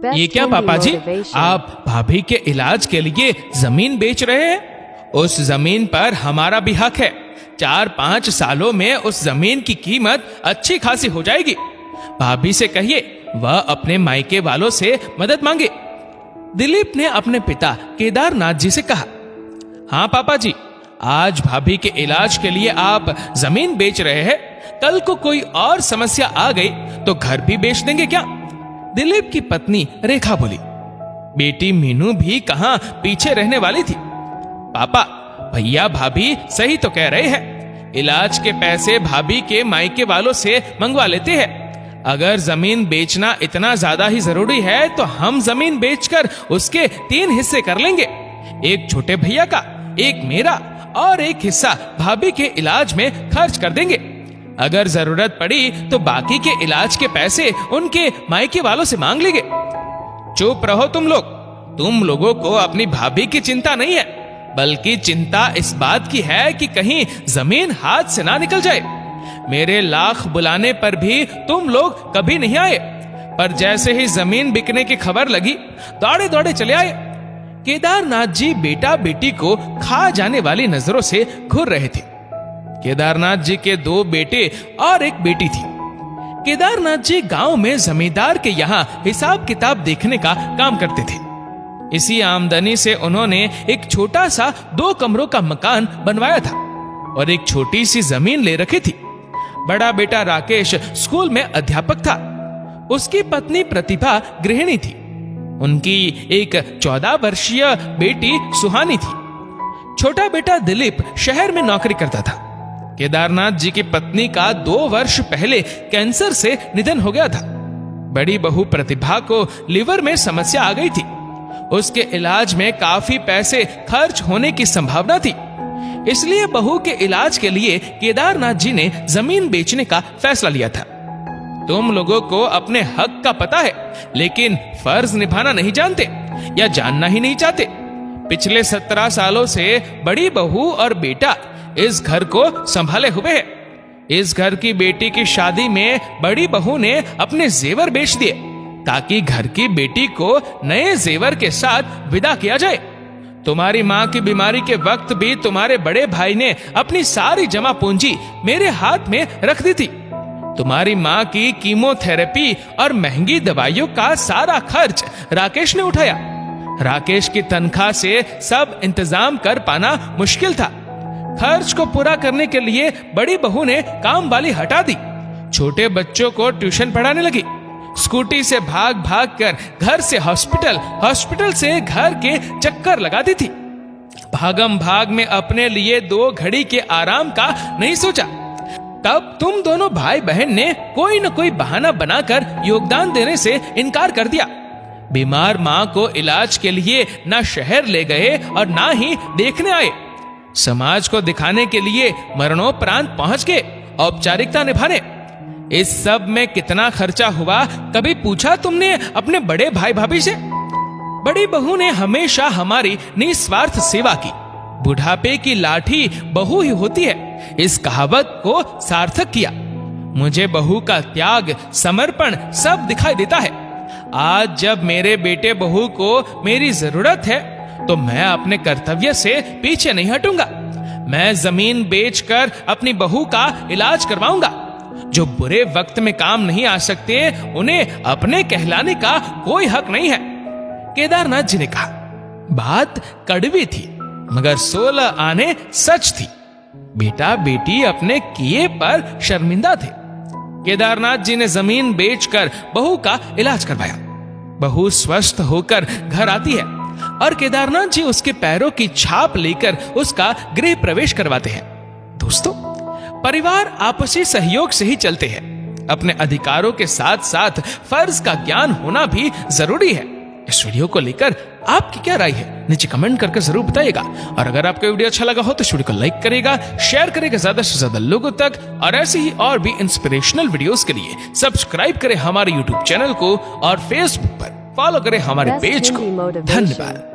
ये क्या पापा जी, आप भाभी के इलाज के लिए जमीन बेच रहे हैं? उस जमीन पर हमारा भी हक है। 4-5 सालों में उस जमीन की कीमत अच्छी खासी हो जाएगी। भाभी से कहिए वह अपने मायके वालों से मदद मांगे। दिलीप ने अपने पिता केदारनाथ जी से कहा, हाँ पापा जी, आज भाभी के इलाज के लिए आप जमीन बेच रहे हैं, कल को कोई और समस्या आ गई तो घर भी बेच देंगे क्या? दिलीप की पत्नी रेखा बोली। बेटी मीनू भी कहां पीछे रहने वाली थी। पापा, भैया भाभी सही तो कह रहे हैं। इलाज के पैसे भाभी के मायके वालों से मंगवा लेते हैं। अगर जमीन बेचना इतना ज्यादा ही जरूरी है तो हम जमीन बेचकर उसके 3 हिस्से कर लेंगे। एक छोटे भैया का, एक मेरा और एक हिस्सा भाभी के इलाज में खर्च कर देंगे। अगर जरूरत पड़ी तो बाकी के इलाज के पैसे उनके मायके वालों से मांग लेंगे। चुप रहो तुम लोग। तुम लोगों को अपनी भाभी की चिंता नहीं है, बल्कि चिंता इस बात की है कि कहीं जमीन हाथ से ना निकल जाए। मेरे लाख बुलाने पर भी तुम लोग कभी नहीं आए, पर जैसे ही जमीन बिकने की खबर लगी दौड़े दौड़े चले आए। केदारनाथ जी बेटा बेटी को खा जाने वाली नजरों से घूर रहे थे। केदारनाथ जी के 2 बेटे और एक बेटी थी। केदारनाथ जी गांव में जमींदार के यहाँ हिसाब किताब देखने का काम करते थे। इसी आमदनी से उन्होंने एक छोटा सा 2 कमरों का मकान बनवाया था और एक छोटी सी जमीन ले रखी थी। बड़ा बेटा राकेश स्कूल में अध्यापक था। उसकी पत्नी प्रतिभा गृहिणी थी। उनकी एक 14 वर्षीय बेटी सुहानी थी। छोटा बेटा दिलीप शहर में नौकरी करता था। केदारनाथ जी की पत्नी का 2 वर्ष पहले कैंसर से निधन हो गया था। बड़ी बहू प्रतिभा को लिवर में समस्या आ गई थी। उसके इलाज में काफी पैसे खर्च होने की संभावना थी। इसलिए बहू के इलाज के लिए केदारनाथ जी ने जमीन बेचने का फैसला लिया था। तुम लोगों को अपने हक का पता है, लेकिन फर्ज निभाना नहीं जानते या जानना ही नहीं चाहते। पिछले 17 सालों से बड़ी बहू और बेटा इस घर को संभाले हुए है। इस घर की बेटी की शादी में बड़ी बहू ने अपने जेवर बेच दिए ताकि घर की बेटी को नए जेवर के साथ विदा किया जाए। तुम्हारी माँ की बीमारी के वक्त भी तुम्हारे बड़े भाई ने अपनी सारी जमा पूंजी मेरे हाथ में रख दी थी। तुम्हारी माँ की कीमोथेरेपी और महंगी दवाइयों का सारा खर्च राकेश ने उठाया। राकेश की तनख्वाह से सब इंतजाम कर पाना मुश्किल था। खर्च को पूरा करने के लिए बड़ी बहू ने काम वाली हटा दी। छोटे बच्चों को ट्यूशन पढ़ाने लगी। स्कूटी से भाग भाग कर घर से हॉस्पिटल, हॉस्पिटल से घर के चक्कर लगाती थी। भागम भाग में अपने लिए 2 घड़ी के आराम का नहीं सोचा। तब तुम दोनों भाई बहन ने कोई न कोई बहाना बनाकर योगदान देने से इनकार कर दिया। बीमार माँ को इलाज के लिए ना शहर ले गए और ना ही देखने आए। समाज को दिखाने के लिए मरणोपरांत पहुंच गए औपचारिकता निभाने। इस सब में कितना खर्चा हुआ कभी पूछा तुमने अपने बड़े भाई भाभी से? बड़ी बहू ने हमेशा हमारी निस्वार्थ सेवा की। बुढ़ापे की लाठी बहू ही होती है, इस कहावत को सार्थक किया। मुझे बहू का त्याग, समर्पण सब दिखाई देता है। आज जब मेरे बेटे बहू को मेरी जरूरत है तो मैं अपने कर्तव्य से पीछे नहीं हटूंगा। मैं जमीन बेचकर अपनी बहू का इलाज करवाऊंगा। जो बुरे वक्त में काम नहीं आ सकते उन्हें अपने कहलाने का कोई हक नहीं है। केदारनाथ जी ने कहा। बात कड़वी थी मगर 16 आने सच थी। बेटा बेटी अपने किए पर शर्मिंदा थे। केदारनाथ जी ने जमीन बेचकर बहू का इलाज करवाया। बहू स्वस्थ होकर घर आती है और केदारनाथ जी उसके पैरों की छाप लेकर उसका गृह प्रवेश करवाते हैं। दोस्तों, परिवार आपसी सहयोग से ही चलते हैं। अपने अधिकारों के साथ साथ फर्ज का ज्ञान होना भी जरूरी है। इस वीडियो को लेकर आपकी क्या राय है नीचे कमेंट करके जरूर बताइएगा। और अगर आपको वीडियो अच्छा लगा हो तो वीडियो को लाइक करेगा, शेयर करेगा ज्यादा से ज्यादा लोगों तक। और ऐसे ही और भी इंस्पिरेशनल वीडियोस के लिए सब्सक्राइब करें हमारे यूट्यूब चैनल को और फेसबुक पर फॉलो करें हमारे पेज को। धन्यवाद।